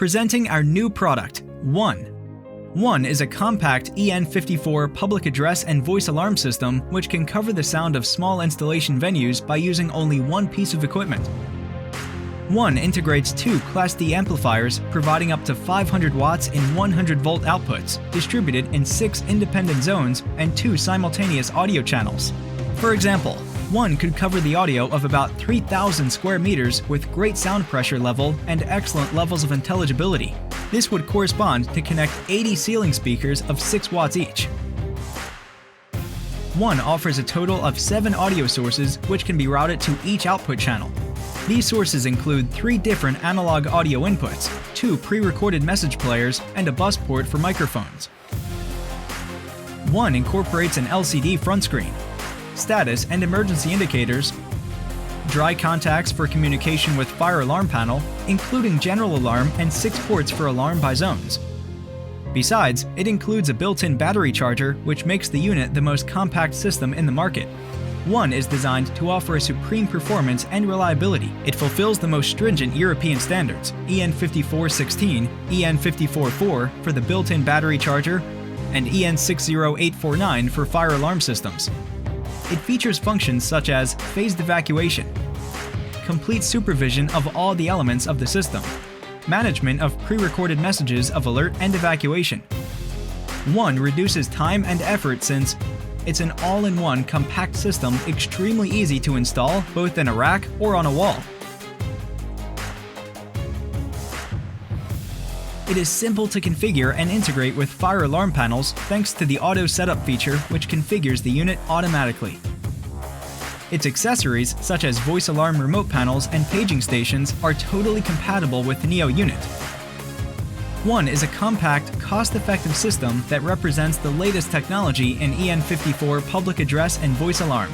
Presenting our new product, One. One is a compact EN54 public address and voice alarm system which can cover the sound of small installation venues by using only one piece of equipment. One integrates two Class D amplifiers providing up to 500 watts in 100-volt outputs, distributed in 6 independent zones and 2 simultaneous audio channels. For example, One could cover the audio of about 3,000 square meters with great sound pressure level and excellent levels of intelligibility. This would correspond to connect 80 ceiling speakers of 6 watts each. One offers a total of 7 audio sources which can be routed to each output channel. These sources include 3 different analog audio inputs, 2 pre-recorded message players, and a bus port for microphones. One incorporates an LCD front screen, status and emergency indicators, dry contacts for communication with fire alarm panel, including general alarm and 6 ports for alarm by zones. Besides, it includes a built-in battery charger, which makes the unit the most compact system in the market. One is designed to offer a supreme performance and reliability. It fulfills the most stringent European standards, EN5416, EN54-4 for the built-in battery charger, and EN60849 for fire alarm systems. It features functions such as phased evacuation, complete supervision of all the elements of the system, management of pre-recorded messages of alert and evacuation. One reduces time and effort since it's an all-in-one compact system extremely easy to install both in a rack or on a wall. It is simple to configure and integrate with fire alarm panels thanks to the auto setup feature which configures the unit automatically. Its accessories, such as voice alarm remote panels and paging stations, are totally compatible with the Neo unit. One is a compact, cost-effective system that represents the latest technology in EN54 public address and voice alarm.